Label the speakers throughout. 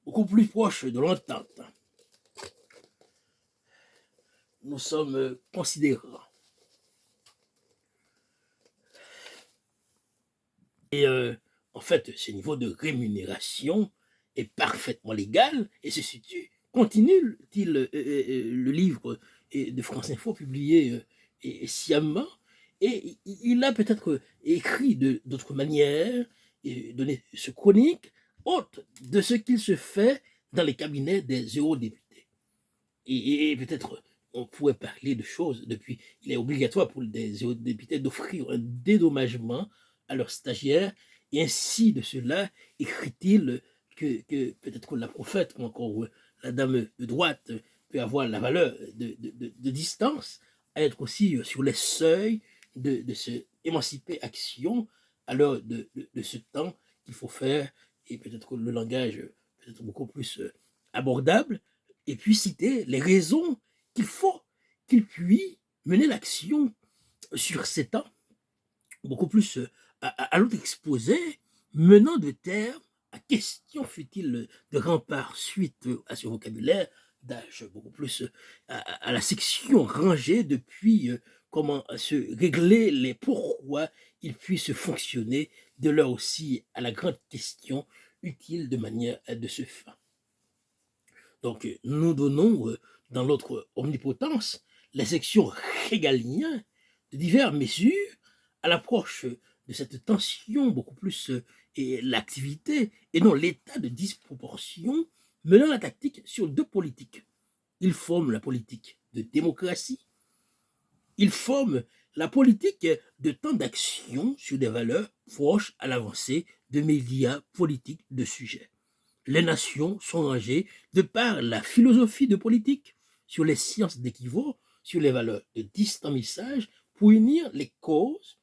Speaker 1: beaucoup plus proche de l'entente. Nous sommes considérants. Et en fait, ce niveau de rémunération est parfaitement légal et se situe, continue-t-il le livre de France Info publié sciemment, et il a peut-être écrit d'autres manières, et donné ce chronique, autre de ce qu'il se fait dans les cabinets des eurodéputés. Et peut-être on pourrait parler de choses depuis. Il est obligatoire pour des députés d'offrir un dédommagement à leurs stagiaires, et ainsi de cela écrit-il que peut-être que la prophète ou encore la dame de droite peut avoir la valeur de distance, à être aussi sur les seuils de se émanciper action à l'heure de ce temps qu'il faut faire, et peut-être que le langage peut-être beaucoup plus abordable, et puis citer les raisons qu'il faut qu'il puisse mener l'action sur ces temps, beaucoup plus à l'autre exposé, menant de terme à question fut-il de rempart suite à ce vocabulaire d'âge beaucoup plus à la section rangée depuis comment se régler les pourquoi ils puissent fonctionner, de là aussi à la grande question utile de manière de ce fin. Donc, nous donnons dans notre omnipotence les sections régaliennes de diverses mesures à l'approche de cette tension beaucoup plus et l'activité et non l'état de disproportion menant la tactique sur deux politiques. Ils forment la politique de démocratie, ils forment la politique de temps d'action sur des valeurs proches à l'avancée de médias politiques de sujets. Les nations sont rangées de par la philosophie de politique sur les sciences d'équivaut, sur les valeurs de distant message pour unir les causes,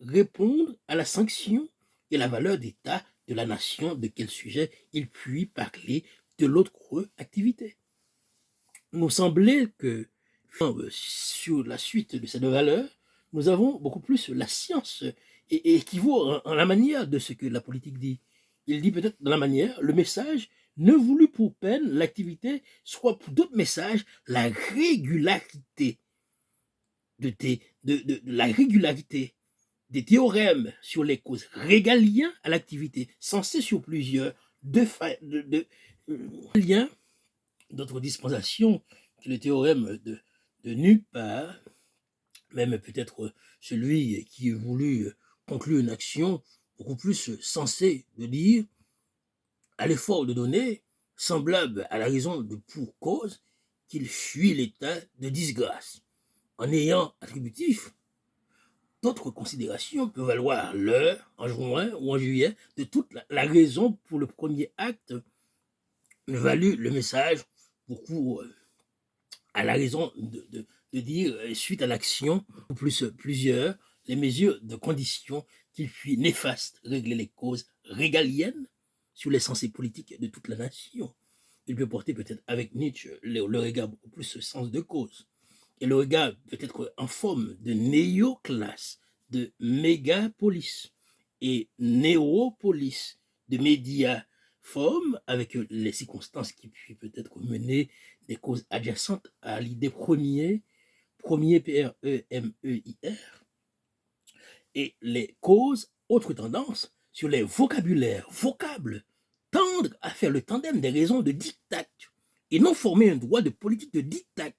Speaker 1: répondre à la sanction et la valeur d'état de la nation de quel sujet il puis parler de l'autre activité. Nous semblait que sur la suite de cette valeur, nous avons beaucoup plus la science et équivaut en la manière de ce que la politique dit. Il dit peut-être dans la manière, le message ne voulut pour peine l'activité, soit pour d'autres messages, la régularité de la régularité des théorèmes sur les causes régaliens à l'activité, censés sur plusieurs liens d'autres dispensations que le théorème de nulle part, même peut-être celui qui a voulu conclure une action beaucoup plus sensée de dire à l'effort de donner, semblable à la raison de pour cause, qu'il fuit l'état de disgrâce. En ayant attributif, d'autres considérations peuvent valoir l'heure, en juin ou en juillet, de toute la raison pour le premier acte ne valut le message beaucoup à la raison de dire, suite à l'action, ou plus plusieurs, les mesures de conditions qui fuient néfastes régler les causes régaliennes sur les sensés politiques de toute la nation. Il peut porter peut-être avec Nietzsche le regard beaucoup plus ce sens de cause. Et le regard peut-être en forme de néoclasse, de mégapolis et néopolis, de médiaforme, avec les circonstances qui puissent peut-être mener des causes adjacentes à l'idée premier PREMEIR, et les causes, autres tendances, sur les vocabulaires, vocables, tendent à faire le tandem des raisons de dictat, et non former un droit de politique de dictat,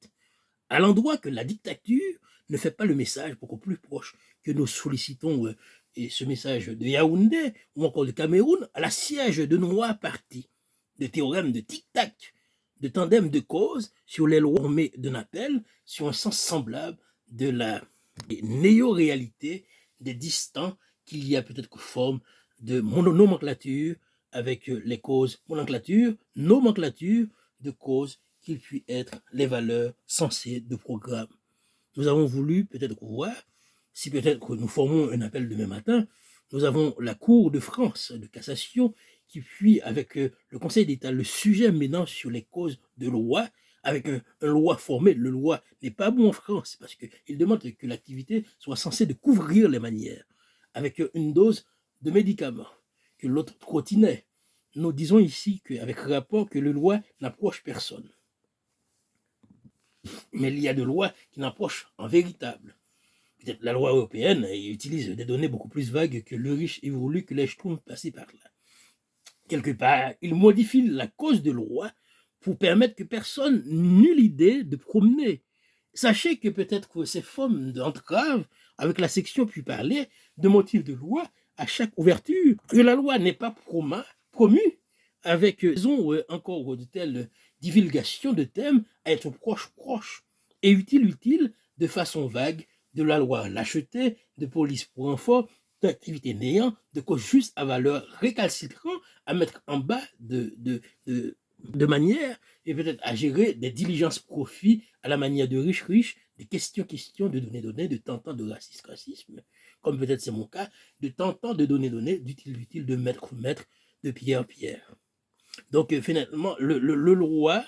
Speaker 1: à l'endroit que la dictature ne fait pas le message beaucoup plus proche que nous sollicitons et ce message de Yaoundé ou encore de Cameroun à la siège de nos partis, de théorème de tic-tac, de tandem de cause sur les lois d'un appel sur un sens semblable de la néo-réalité des distants qu'il y a peut-être forme de nomenclature avec les causes nomenclature de causes qu'il puisse être les valeurs sensées de programme. Nous avons voulu peut-être voir, si peut-être nous formons un appel demain matin, nous avons la Cour de France de cassation qui puis avec le Conseil d'État le sujet menant sur les causes de loi, avec un loi formé. Le loi n'est pas bon en France parce qu'il demande que l'activité soit censée de couvrir les manières, avec une dose de médicaments que l'autre trottinait, nous disons ici qu'avec rapport que le loi n'approche personne. Mais il y a des lois qui n'approchent en véritable. Peut-être la loi européenne utilise des données beaucoup plus vagues que le riche et voulu que les schtroumpfs passés par là. Quelque part, il modifie la cause de loi pour permettre que personne n'eût l'idée de promener. Sachez que peut-être que ces formes d'entrave, avec la section puis parler de motifs de loi à chaque ouverture, que la loi n'est pas promue avec raison encore de telles divulgations de thèmes à être proche et utile de façon vague de la loi lâcheté, de police pour enfants, d'activité néant, de cause juste à valeur récalcitrant à mettre en bas de manière et peut-être à gérer des diligences profits à la manière de riches, des questions de données, de tentant de racisme, comme peut-être c'est mon cas, de tentant de données, d'utile, de maître, de pierre. Donc finalement, le loi,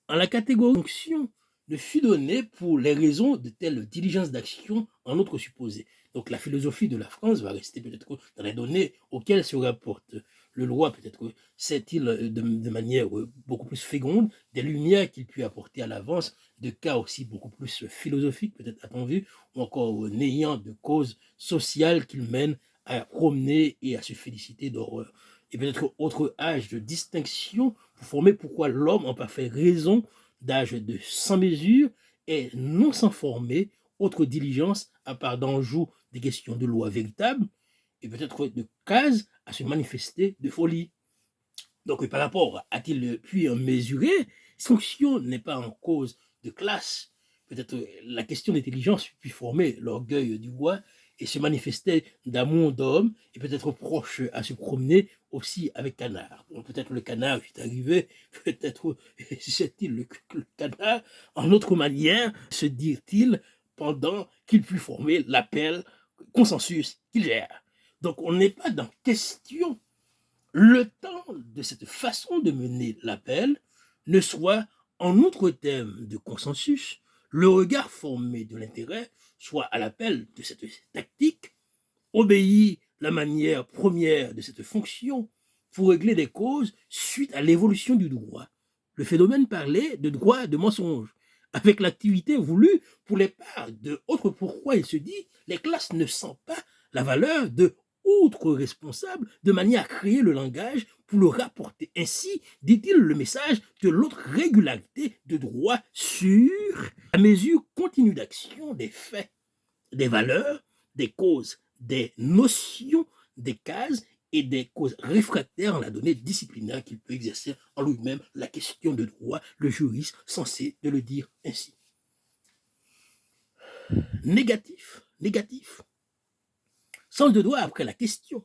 Speaker 1: en la catégorie fonction, ne fut donné pour les raisons de telle diligence d'action en autre supposé. Donc la philosophie de la France va rester peut-être dans les données auxquelles se rapporte le loi, peut-être que c'est-il de manière beaucoup plus féconde, des lumières qu'il peut apporter à l'avance, de cas aussi beaucoup plus philosophiques, peut-être a-t-on vu, ou encore n'ayant de causes sociales qu'il mène à promener et à se féliciter d'horreur. Et peut-être autre âge de distinction pour former pourquoi l'homme en parfaite raison d'âge de sans mesure et non sans former autre diligence à part d'enjeux des questions de loi véritable et peut-être de cases à se manifester de folie. Donc par rapport à-t-il pu en mesurer, sanction n'est pas en cause de classe. Peut-être la question d'intelligence puis former l'orgueil du roi et se manifester d'amour d'homme et peut-être proche à se promener aussi avec canard. Bon, peut-être le canard est arrivé, peut-être c'est-il le canard en autre manière, se dire-t-il, pendant qu'il put former l'appel consensus qu'il gère. Donc on n'est pas dans question le temps de cette façon de mener l'appel ne soit, en outre thème de consensus, le regard formé de l'intérêt, soit à l'appel de cette tactique, obéit la manière première de cette fonction pour régler des causes suite à l'évolution du droit. Le phénomène parlait de droit de mensonge, avec l'activité voulue pour les parts de autres pourquoi il se dit les classes ne sentent pas la valeur de outre responsable de manière à créer le langage pour le rapporter. Ainsi, dit-il le message de l'autre régularité de droit sur la mesure continue d'action des faits, des valeurs, des causes, des notions, des cases et des causes réfractaires en la donnée disciplinaire qu'il peut exercer en lui-même la question de droit, le juriste censé de le dire ainsi. Négatif. Sens de droit après la question.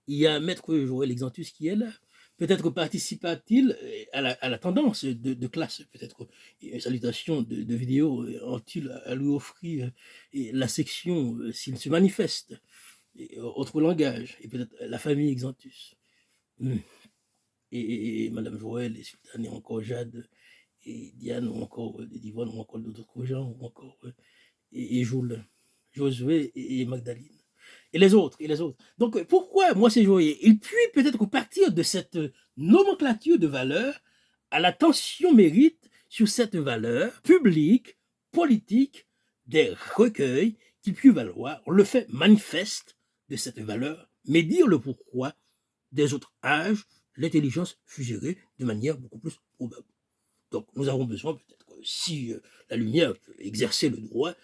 Speaker 1: Il y a maître Joël Exantus qui est là. Peut-être participa-t-il à la tendance de classe, peut-être une salutation de vidéo ont-ils à lui offrir la section s'il se manifeste, autre langage, et peut-être la famille Exantus. Et Madame Joël, et Sultane, et encore Jade, et Diane, ou encore Divonne, ou encore d'autres gens, ou encore et Jules, Josué et Magdalene. Et les autres. Donc, pourquoi moi c'est joyeux? Et puis, peut-être partir de cette nomenclature de valeurs à la tension mérite sur cette valeur publique, politique, des recueils qui puissent valoir, on le fait manifeste de cette valeur, mais dire le pourquoi des autres âges, l'intelligence fut gérée de manière beaucoup plus probable. Donc, nous avons besoin peut-être, si la lumière peut exercer le droit,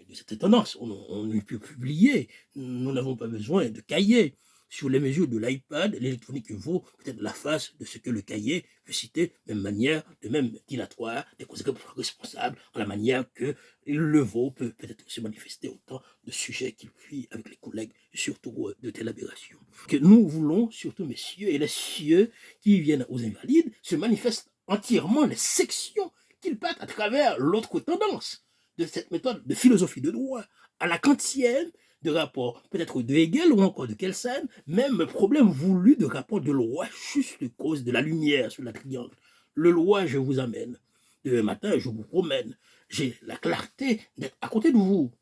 Speaker 1: de cette tendance. On ne peut publier. Nous n'avons pas besoin de cahiers. Sur les mesures de l'iPad, l'électronique vaut peut-être la face de ce que le cahier peut citer, même manière, de même dilatoire, des conséquences responsables, en la manière que le vaut peut peut-être se manifester autant de sujets qu'il fuit avec les collègues, surtout de telles aberrations. Que nous voulons, surtout messieurs et les cieux qui viennent aux invalides, se manifestent entièrement les sections qu'ils battent à travers l'autre tendance de cette méthode de philosophie de droit à la kantienne, de rapport peut-être de Hegel ou encore de Kelsen, même problème voulu de rapport de loi, juste cause de la lumière sur la triangle. Le loi, je vous amène. Demain matin, je vous promène. J'ai la clarté d'être à côté de vous.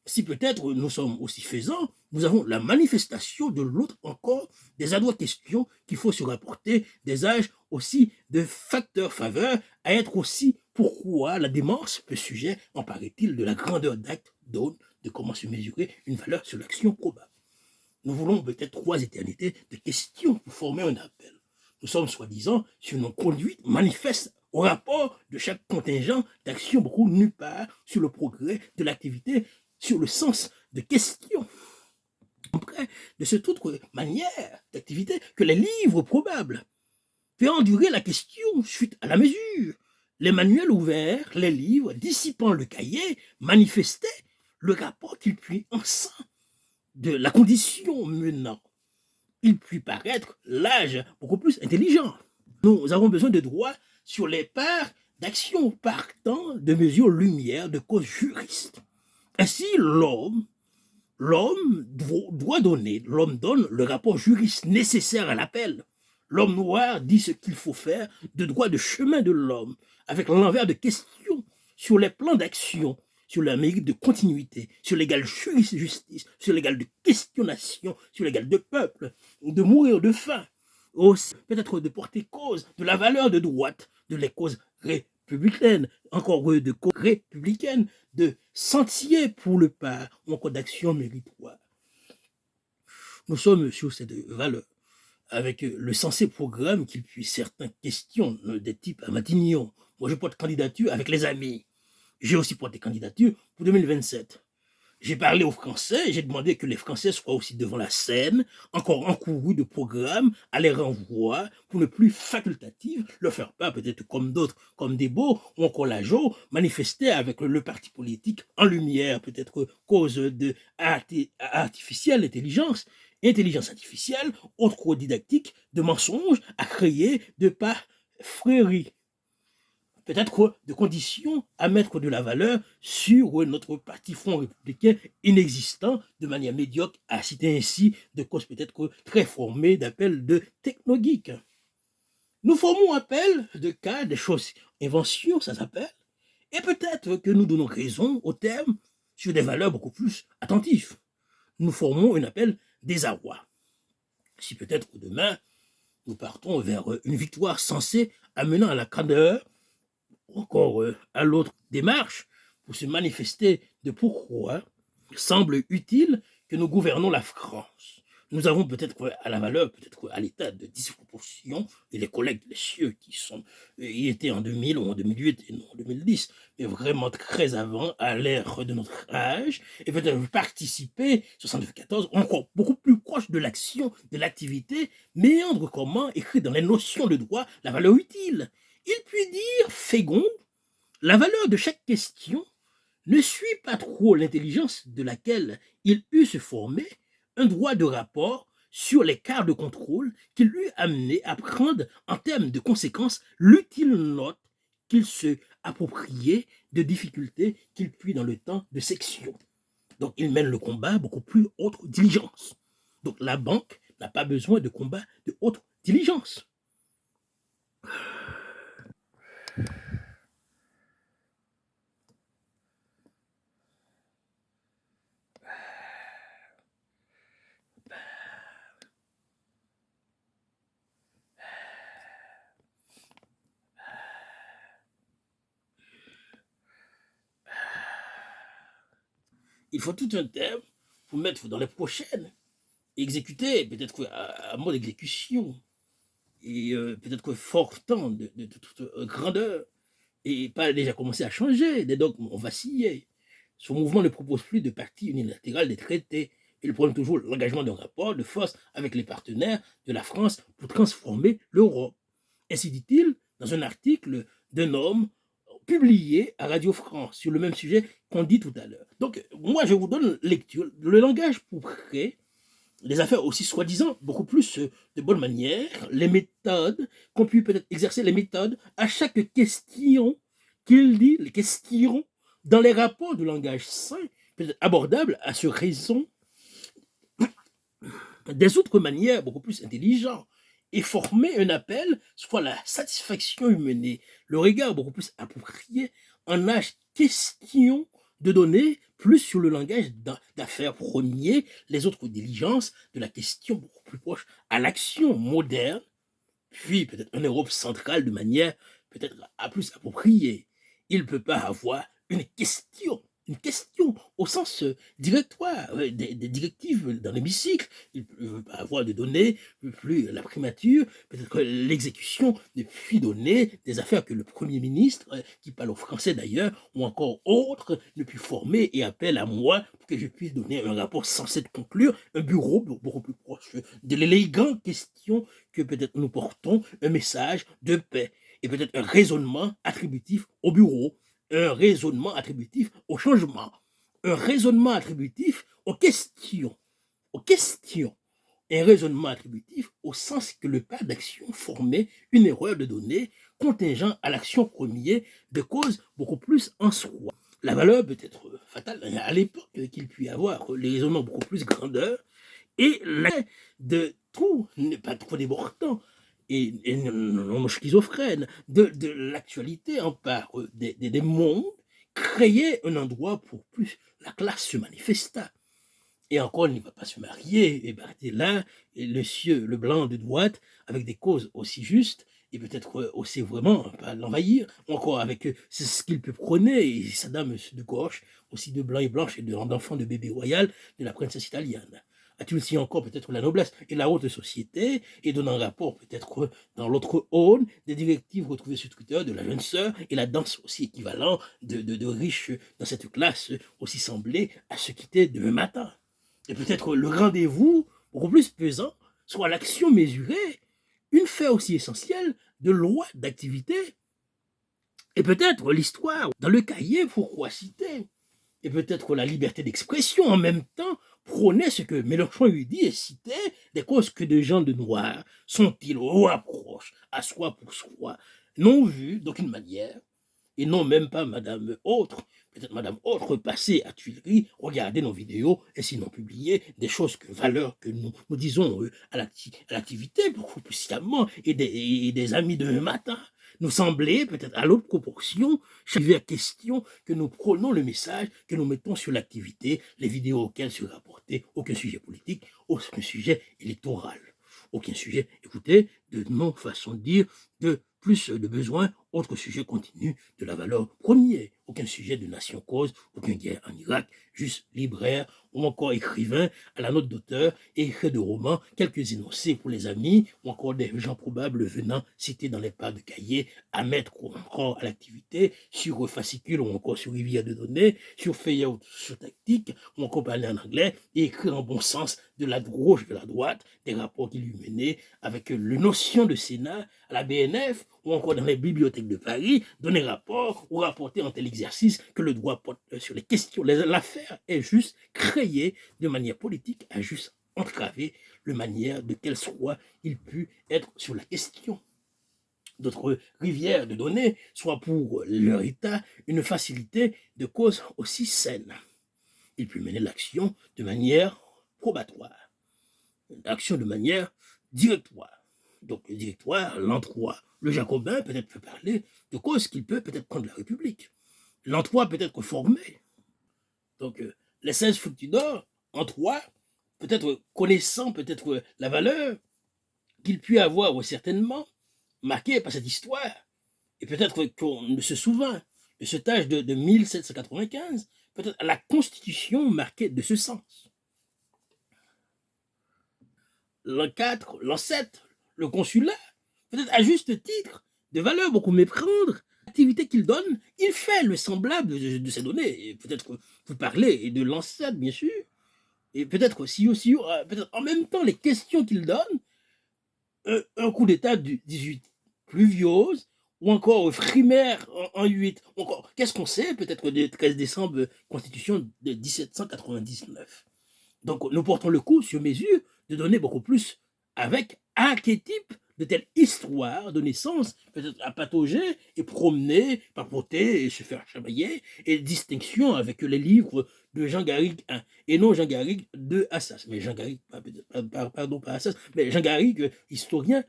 Speaker 1: Si peut-être nous sommes aussi faisants, nous avons la manifestation de l'autre encore, des adroites questions qu'il faut se rapporter, des âges aussi de facteurs faveurs à être aussi pourquoi la démence peut sujet, en paraît-il, de la grandeur d'acte donne de comment se mesurer une valeur sur l'action probable. Nous voulons peut-être 3 éternités de questions pour former un appel. Nous sommes soi-disant sur nos conduites manifestes au rapport de chaque contingent d'action beaucoup nulle part sur le progrès de l'activité, sur le sens de question. Après, de cette autre manière d'activité que les livres probables fait endurer la question suite à la mesure. Les manuels ouverts, les livres dissipant le cahier manifestaient le rapport qu'il puis en sein de la condition menant. Il puis paraître l'âge beaucoup plus intelligent. Nous avons besoin de droits sur les parts d'action partant de mesures lumière de cause juriste. Ainsi, l'homme doit donner, l'homme donne le rapport juriste nécessaire à l'appel. L'homme noir dit ce qu'il faut faire de droit de chemin de l'homme, avec l'envers de questions sur les plans d'action, sur la mérite de continuité, sur l'égal justice, sur l'égal de questionnation, sur l'égal de peuple, de mourir de faim, aussi peut-être de porter cause de la valeur de droite, de les causes républicaines, encore de causes républicaines, de sentier pour le pas, ou encore d'action méritoire. Nous sommes sur cette valeur, avec le sensé programme qu'il puisse certaines questions des types à Matignon. Moi, je porte candidature avec les amis. J'ai aussi porté candidature pour 2027. J'ai parlé aux Français, j'ai demandé que les Français soient aussi devant la scène, encore encourus de programmes à les renvoyer pour ne plus facultative, leur faire part peut-être comme d'autres, comme des beaux ou encore la Jo, manifester avec le parti politique en lumière, peut-être cause de artificielle intelligence, intelligence artificielle, autre didactique, de mensonges à créer de par frérie. Peut-être de conditions à mettre de la valeur sur notre parti Front républicain inexistant de manière médiocre, à citer ainsi de causes peut-être très formées d'appels de technogeeks. Nous formons appel de cas, des choses, inventions, ça s'appelle, et peut-être que nous donnons raison au terme sur des valeurs beaucoup plus attentives. Nous formons un appel désarroi. Si peut-être demain, nous partons vers une victoire censée amenant à la candeur, encore à l'autre démarche, pour se manifester de pourquoi semble utile que nous gouvernons la France. Nous avons peut-être à la valeur, peut-être à l'état de disproportion, et les collègues les cieux qui sont, ils étaient en 2000 ou en 2008 et non en 2010, mais vraiment très avant, à l'ère de notre âge, et peut-être participer, 74, encore beaucoup plus proche de l'action, de l'activité, méandre comment écrit dans les notions de droit la valeur utile. Il peut dire, féconde, la valeur de chaque question ne suit pas trop l'intelligence de laquelle il eût se former un droit de rapport sur les quarts de contrôle qui lui amenait à prendre en termes de conséquences l'utile note qu'il se appropriait de difficultés qu'il puis dans le temps de section. Donc il mène le combat beaucoup plus haute diligence. Donc la banque n'a pas besoin de combat de haute diligence. Il faut tout un terme pour mettre dans les prochaines, exécuter, peut-être à mode d'exécution, et peut-être fort temps de toute grandeur, et pas déjà commencer à changer, des dogmes ont vacillé. Son mouvement ne propose plus de partie unilatérale des traités. Il prône toujours l'engagement d'un rapport de force avec les partenaires de la France pour transformer l'Europe. Ainsi dit-il dans un article d'un homme publié à Radio France sur le même sujet qu'on dit tout à l'heure. Donc, moi, je vous donne lecture. Le langage pour créer les affaires aussi soi-disant beaucoup plus de bonne manière, les méthodes, qu'on puisse peut-être exercer les méthodes à chaque question qu'il dit, les questions, dans les rapports de langage sain, peut-être abordables à ce raison, des autres manières beaucoup plus intelligentes, et former un appel, soit la satisfaction humaine, le regard beaucoup plus approprié en âge question de donner plus sur le langage d'affaires premier, les autres diligences de la question beaucoup plus proche à l'action moderne, puis peut-être en Europe centrale de manière peut-être à plus appropriée. Il ne peut pas avoir une question au sens directoire, des directives dans l'hémicycle. Il ne peut pas avoir de données, plus la primature, peut-être l'exécution, puis donner des affaires que le Premier ministre, qui parle au français d'ailleurs, ou encore autres, ne puisse former et appelle à moi pour que je puisse donner un rapport censé conclure, un bureau beaucoup plus proche de l'élégante question que peut-être nous portons, un message de paix et peut-être un raisonnement attributif au bureau, un raisonnement attributif au changement, un raisonnement attributif aux questions, et un raisonnement attributif au sens que le pas d'action formait une erreur de données contingent à l'action première de cause beaucoup plus en soi. La valeur peut être fatale à l'époque qu'il puisse avoir les raisonnements beaucoup plus grandeur et de tout n'est pas trop débordant et non schizophrène de l'actualité en part des mondes, créer un endroit pour plus la classe se manifesta. Et encore, il ne va pas se marier, et Barthé là, et le cieux, le blanc de droite, avec des causes aussi justes, et peut-être aussi vraiment pas l'envahir, encore avec c'est ce qu'il peut prôner, et sa dame de gauche, aussi de blanc et blanche, et d'enfants de bébé royal, de la princesse italienne. A-t-il aussi encore peut-être la noblesse et la haute société, et donnant rapport peut-être dans l'autre aune, des directives retrouvées sur Twitter de la jeune sœur, et la danse aussi équivalent de riches dans cette classe, aussi semblée à se quitter demain matin. Et peut-être le rendez-vous, beaucoup plus pesant, soit l'action mesurée, une fait aussi essentielle de loi d'activité, et peut-être l'histoire, dans le cahier, pourquoi citer, et peut-être la liberté d'expression en même temps, prônait ce que Mélenchon lui dit et citait, des causes que des gens de noir sont-ils au approche, à soi pour soi, non vus d'aucune manière, et non même pas Madame Autre, peut-être Madame Autre passée à Tuileries, regarder nos vidéos et sinon publier des choses que valeur que nous disons à l'activité beaucoup plus sciemment et des amis de matin nous semblait peut-être à l'autre proportion, chaque question que nous prônons le message que nous mettons sur l'activité, les vidéos auxquelles se rapportait aucun sujet politique, aucun sujet électoral, aucun sujet, écoutez, de non façon de dire, de plus de besoins, autre sujet continu de la valeur première, aucun sujet de nation cause, aucune guerre en Irak, juste libraire ou encore écrivain à la note d'auteur et écrit de romans, quelques énoncés pour les amis ou encore des gens probables venant cités dans les pages de cahiers à mettre encore à l'activité sur fascicules ou encore sur rivière de données, sur feuillet ou sur tactique ou encore parler en anglais et écrire en bon sens de la gauche de la droite, des rapports qu'il lui menait avec le notion de Sénat à la BNF ou encore dans les bibliothèques de Paris, donner rapport ou rapporter en tel exercice que le droit porte sur les questions. L'affaire est juste créée de manière politique, à juste entraver la manière de quel soit il put être sur la question. D'autres rivières de données, soit pour leur état une facilité de cause aussi saine. Il peut mener l'action de manière probatoire, l'action de manière directoire. Donc le directoire, l'endroit, le jacobin peut-être peut parler de causes qu'il peut peut-être prendre la République. L'endroit peut être formé. Donc les 16 fructidors, en trois, peut-être connaissant peut-être la valeur qu'il puisse avoir certainement marquée par cette histoire, et peut-être qu'on ne se souvient de ce tâche de 1795, peut-être la Constitution marquée de ce sens. L'an 4, l'an 7, le consulat, peut-être à juste titre, de valeur beaucoup méprendre, l'activité qu'il donne, il fait le semblable de ces données. Et peut-être vous parlez de l'an 7, bien sûr, et peut-être aussi, peut-être en même temps, les questions qu'il donne, un coup d'état du 18 pluviose, ou encore Frimaire en 8, encore, qu'est-ce qu'on sait, peut-être du 13 décembre, constitution de 1799. Donc, nous portons le coup sur mesure de donner beaucoup plus avec archétype de telle histoire de naissance, peut-être à patauger et promener, papoter et se faire chamailler, et distinction avec les livres de Jean Garrigue 1, et non Jean Garrigue de Assas, mais Jean Garrigue, pardon, pas Assas, mais Jean Garrigue, historien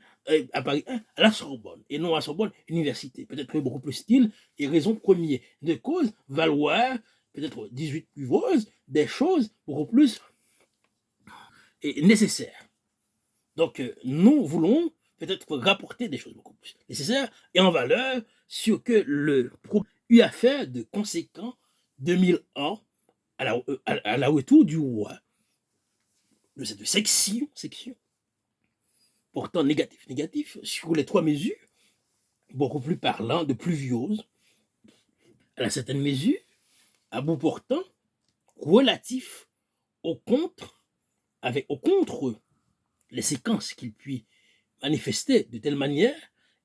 Speaker 1: à Paris 1, à la Sorbonne, et non à Sorbonne, université, peut-être beaucoup plus style et raison première de cause, valoir peut-être 18 piveuses, des choses beaucoup plus nécessaires. Donc, nous voulons peut-être rapporter des choses beaucoup plus nécessaires et en valeur sur que le problème eut affaire de conséquents 2000 ans à la retour du roi de cette section portant négatif sur les 3 mesures, beaucoup plus parlant de pluviose, à la certaine mesure, à bout portant, relatif au contre, au contre les séquences qu'il puis manifester de telle manière,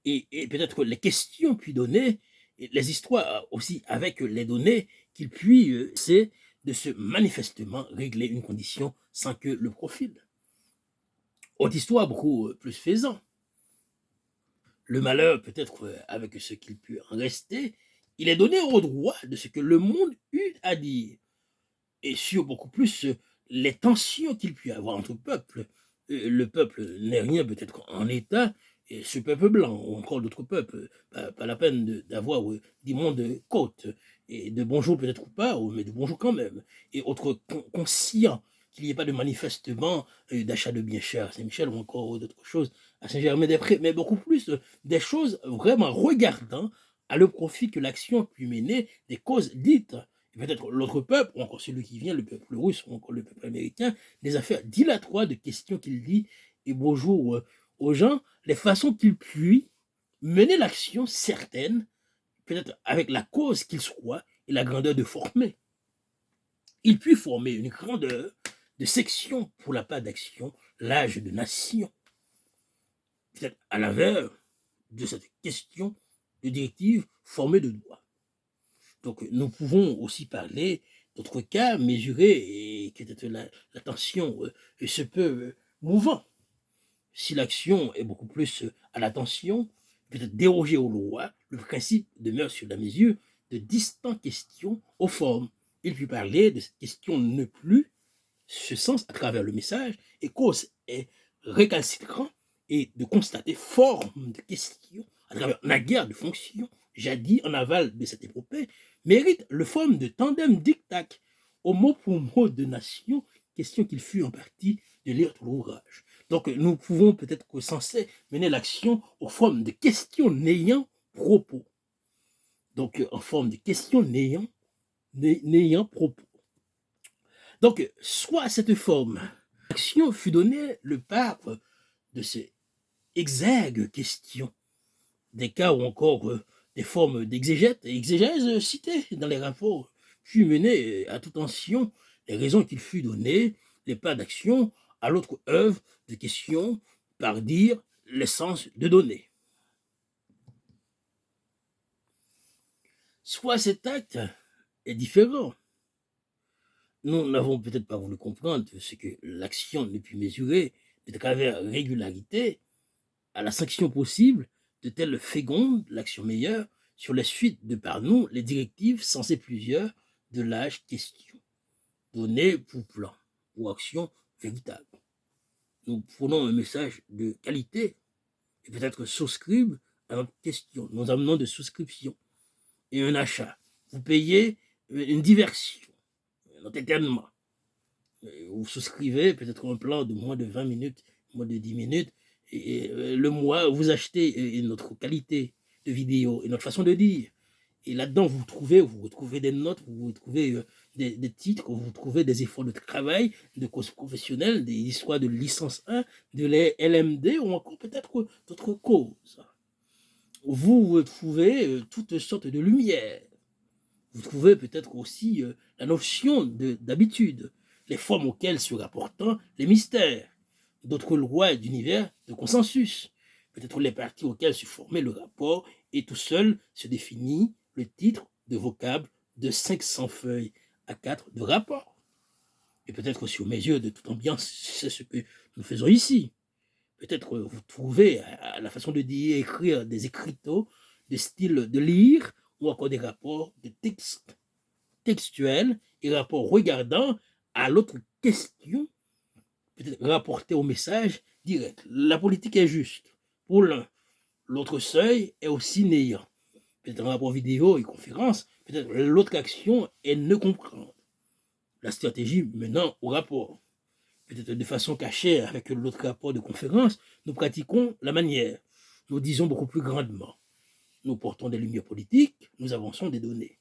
Speaker 1: et peut-être les questions puis donner, et les histoires aussi avec les données qu'il puis, c'est de se manifestement régler une condition sans que le profil. Autre histoire beaucoup plus faisant. Le malheur peut-être avec ce qu'il peut en rester, il est donné au droit de ce que le monde eut à dire, et sur beaucoup plus les tensions qu'il peut y avoir entre peuples. Le peuple n'est rien peut-être en état, et ce peuple blanc, ou encore d'autres peuples, pas la peine d'avoir des mondes côtes, et de bonjour peut-être ou pas, mais de bonjour quand même, et autres conscients qu'il n'y ait pas de manifestement d'achat de biens chers à Saint-Michel ou encore d'autres choses à Saint-Germain-des-Prés, mais beaucoup plus des choses vraiment regardant à le profit que l'action puis mener des causes dites. Peut-être l'autre peuple, ou encore celui qui vient, le peuple russe, ou encore le peuple américain, des affaires dilatoires de questions qu'il dit et bonjour aux gens, les façons qu'il puis mener l'action certaine, peut-être avec la cause qu'il soit et la grandeur de former. Il puis former une grandeur de section pour la part d'action, l'âge de nation. Peut-être à l'avers de cette question de directive formée de droit. Donc, nous pouvons aussi parler d'autres cas mesurés et peut-être la tension se peut mouvant. Si l'action est beaucoup plus à l'attention, peut-être déroger aux lois, le principe demeure sur la mesure de distantes questions aux formes. Il peut parler de cette question ne plus ce sens à travers le message et cause est récalcitrant et de constater forme de questions à travers la guerre de fonction jadis en aval de cette épopée mérite le forme de tandem dictac au mot pour mot de nation, question qu'il fut en partie de lire tout l'ouvrage. Donc nous pouvons peut-être censé mener l'action aux formes de questions n'ayant propos. Donc en forme de questions n'ayant propos. Donc, soit cette forme d'action fut donnée le par de ces exègues questions, des cas ou encore des formes exégèse citées dans les rapports, fut menée à toute tension les raisons qu'il fut donné, les pas d'action à l'autre œuvre de question, par dire l'essence de donner. Soit cet acte est différent. Nous n'avons peut-être pas voulu comprendre ce que l'action ne peut mesurer de travers régularité à la sanction possible de telle féconde, l'action meilleure, sur les suites de par nous les directives censées plusieurs de l'âge question, données pour plan ou action véritable. Nous prenons un message de qualité et peut-être souscribe à notre question. Nous amenons de souscription et un achat. Vous payez une diversion, notre éternement. Vous souscrivez peut-être un plan de moins de 20 minutes, moins de 10 minutes, et le mois, vous achetez notre qualité de vidéo et notre façon de dire. Et là-dedans, vous retrouvez des notes, vous retrouvez des titres, vous retrouvez des efforts de travail, de causes professionnelles, des histoires de licence 1, de les LMD ou encore peut-être d'autres causes. Vous retrouvez toutes sortes de lumières. Vous trouvez peut-être aussi la notion d'habitude, les formes auxquelles se rapportant les mystères, d'autres lois d'univers de consensus, peut-être les parties auxquelles se formait le rapport, et tout seul se définit le titre de vocable de 500 feuilles à 4 de rapport. Et peut-être sur mesure de toute ambiance, c'est ce que nous faisons ici. Peut-être vous trouvez à la façon de dire, écrire des écriteaux, de style de lire, ou encore des rapports de texte textuel et rapport regardant à l'autre question, peut-être rapporté au message direct. La politique est juste pour l'un, l'autre seuil est aussi néant. peut-être un rapport vidéo et conférence, peut-être l'autre action est ne comprendre la stratégie menant au rapport. Peut-être de façon cachée avec l'autre rapport de conférence, nous pratiquons la manière. Nous disons beaucoup plus grandement. Nous portons des lumières politiques, nous avançons des données.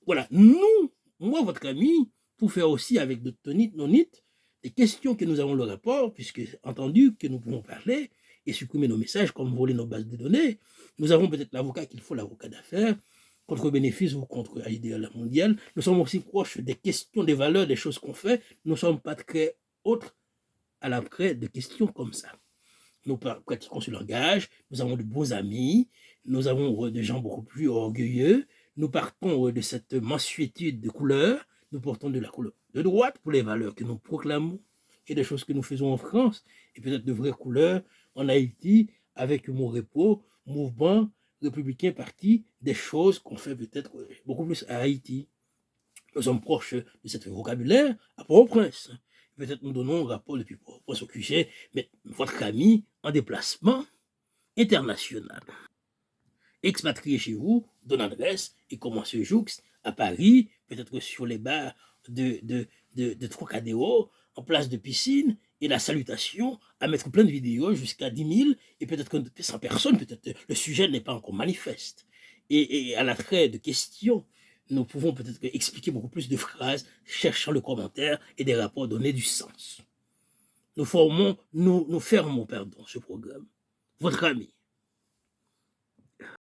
Speaker 1: Voilà, nous, moi, votre ami, pour faire aussi avec d'autres nonites, des questions que nous avons le rapport, puisque entendu que nous pouvons parler et supprimer nos messages comme voler nos bases de données, nous avons peut-être l'avocat qu'il faut, l'avocat d'affaires, contre bénéfice ou contre idéal mondial. Nous sommes aussi proches des questions, des valeurs, des choses qu'on fait. Nous ne sommes pas très autres à l'après de questions comme ça. Nous pratiquons ce langage, nous avons de bons amis, nous avons des gens beaucoup plus orgueilleux, nous partons de cette mansuétude de couleurs, nous portons de la couleur de droite pour les valeurs que nous proclamons et des choses que nous faisons en France, et peut-être de vraies couleurs en Haïti, avec mon repos, mouvement républicain, parti, des choses qu'on fait peut-être beaucoup plus à Haïti. Nous sommes proches de cet vocabulaire à Port-au-Prince. Peut-être nous donnons un rapport depuis Port-au-Prince au QG, mais votre ami en déplacement international, expatrié chez vous, donne adresse et commence ce jour à Paris, peut-être sur les bars de Trocadéro, en place de piscine, et la salutation à mettre plein de vidéos jusqu'à 10 000, et peut-être que 100 personnes, peut-être le sujet n'est pas encore manifeste. Et à l'attrait de questions, nous pouvons peut-être expliquer beaucoup plus de phrases, cherchant le commentaire et des rapports donnés du sens. Nous fermons, ce programme. Votre ami,